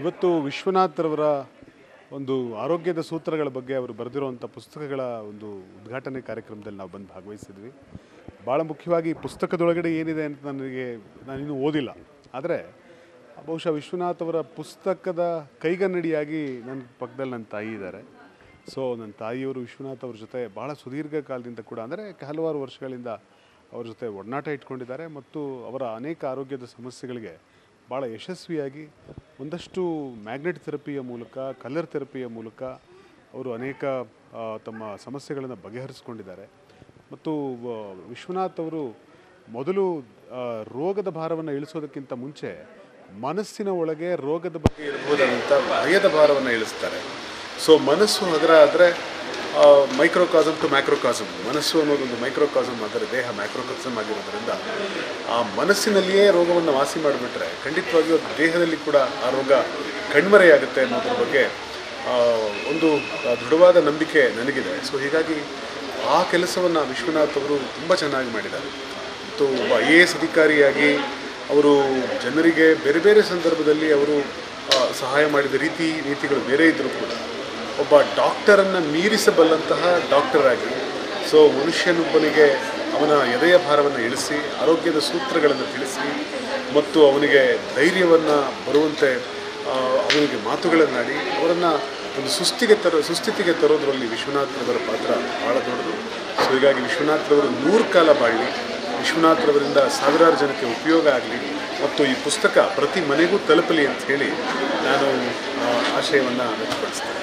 ಇವತ್ತು ವಿಶ್ವನಾಥ್ರವರ ಒಂದು ಆರೋಗ್ಯದ ಸೂತ್ರಗಳ ಬಗ್ಗೆ ಅವರು ಬರೆದಿರುವಂಥ ಪುಸ್ತಕಗಳ ಒಂದು ಉದ್ಘಾಟನೆ ಕಾರ್ಯಕ್ರಮದಲ್ಲಿ ನಾವು ಬಂದು ಭಾಗವಹಿಸಿದ್ವಿ. ಭಾಳ ಮುಖ್ಯವಾಗಿ ಪುಸ್ತಕದೊಳಗಡೆ ಏನಿದೆ ಅಂತ ನಾನಿನ್ನೂ ಓದಿಲ್ಲ. ಆದರೆ ಬಹುಶಃ ವಿಶ್ವನಾಥ್ ಅವರ ಪುಸ್ತಕದ ಕೈಗನ್ನಡಿಯಾಗಿ ನನ್ನ ಪಕ್ಕದಲ್ಲಿ ನನ್ನ ತಾಯಿ ಇದ್ದಾರೆ. ಸೊ ನನ್ನ ತಾಯಿಯವರು ವಿಶ್ವನಾಥ್ ಅವ್ರ ಜೊತೆ ಭಾಳ ಸುದೀರ್ಘ ಕಾಲದಿಂದ ಕೂಡ ಅಂದರೆ ಹಲವಾರು ವರ್ಷಗಳಿಂದ ಅವ್ರ ಜೊತೆ ಒಡನಾಟ ಇಟ್ಕೊಂಡಿದ್ದಾರೆ ಮತ್ತು ಅವರ ಅನೇಕ ಆರೋಗ್ಯದ ಸಮಸ್ಯೆಗಳಿಗೆ ಭಾಳ ಯಶಸ್ವಿಯಾಗಿ ಒಂದಷ್ಟು ಮ್ಯಾಗ್ನೆಟ್ ಥೆರಪಿಯ ಮೂಲಕ, ಕಲರ್ ಥೆರಪಿಯ ಮೂಲಕ ಅವರು ಅನೇಕ ತಮ್ಮ ಸಮಸ್ಯೆಗಳನ್ನು ಬಗೆಹರಿಸ್ಕೊಂಡಿದ್ದಾರೆ. ಮತ್ತು ವಿಶ್ವನಾಥ್ ಅವರು ಮೊದಲು ರೋಗದ ಭಾರವನ್ನು ಇಳಿಸೋದಕ್ಕಿಂತ ಮುಂಚೆ ಮನಸ್ಸಿನ ಒಳಗೆ ರೋಗದ ಬಗ್ಗೆ ಇರಬಹುದಾದಂಥ ಭಯದ ಭಾರವನ್ನು ಇಳಿಸ್ತಾರೆ. ಸೊ ಮನಸ್ಸು ಹಗರ ಆದರೆ ಮೈಕ್ರೋಕಾಸಮ್ ಟು ಮ್ಯಾಕ್ರೋಕಾಸಮ್, ಮನಸ್ಸು ಅನ್ನೋದೊಂದು ಮೈಕ್ರೋಕಾಸಮ್ ಆದರೆ ದೇಹ ಮ್ಯಾಕ್ರೋಕಾಸಮ್ ಆಗಿರೋದ್ರಿಂದ ಆ ಮನಸ್ಸಿನಲ್ಲಿಯೇ ರೋಗವನ್ನು ವಾಸಿ ಮಾಡಿಬಿಟ್ರೆ ಖಂಡಿತವಾಗಿಯೂ ದೇಹದಲ್ಲಿ ಕೂಡ ಆ ರೋಗ ಕಣ್ಮರೆಯಾಗುತ್ತೆ ಅನ್ನೋದ್ರ ಬಗ್ಗೆ ಒಂದು ದೃಢವಾದ ನಂಬಿಕೆ ನನಗಿದೆ. ಸೊ ಹೀಗಾಗಿ ಆ ಕೆಲಸವನ್ನು ವಿಶ್ವನಾಥ್ ಅವರು ತುಂಬ ಚೆನ್ನಾಗಿ ಮಾಡಿದ್ದಾರೆ. ಮತ್ತು ಒಬ್ಬ IAS ಅಧಿಕಾರಿಯಾಗಿ ಅವರು ಜನರಿಗೆ ಬೇರೆ ಬೇರೆ ಸಂದರ್ಭದಲ್ಲಿ ಅವರು ಸಹಾಯ ಮಾಡಿದ ನೀತಿಗಳು ಬೇರೆ ಇದ್ದರೂ ಕೂಡ ಒಬ್ಬ ಡಾಕ್ಟರನ್ನು ಮೀರಿಸಬಲ್ಲಂತಹ ಡಾಕ್ಟರ್ ಆಗಿ ಸೊ ಮನುಷ್ಯನೊಬ್ಬನಿಗೆ ಅವನ ಎದೆಯ ಭಾರವನ್ನು ಇಳಿಸಿ ಆರೋಗ್ಯದ ಸೂತ್ರಗಳನ್ನು ತಿಳಿಸಿ ಮತ್ತು ಅವನಿಗೆ ಧೈರ್ಯವನ್ನು ಬರುವಂತೆ ಅವನಿಗೆ ಮಾತುಗಳನ್ನಾಡಿ ಅವರನ್ನು ಒಂದು ಸುಸ್ಥಿತಿಗೆ ತರೋದರಲ್ಲಿ ವಿಶ್ವನಾಥ್ರವರ ಪಾತ್ರ ಭಾಳ ದೊಡ್ಡದು. ಸೊ ಹೀಗಾಗಿ ವಿಶ್ವನಾಥ್ರವರು 100 ಕಾಲ ಬಾಳಲಿ, ವಿಶ್ವನಾಥ್ರವರಿಂದ ಸಾವಿರಾರು ಜನಕ್ಕೆ ಉಪಯೋಗ ಆಗಲಿ ಮತ್ತು ಈ ಪುಸ್ತಕ ಪ್ರತಿ ಮನೆಗೂ ತಲುಪಲಿ ಅಂತ ಹೇಳಿ ನಾನು ಆಶಯವನ್ನು ವ್ಯಕ್ತಪಡಿಸ್ತೇನೆ.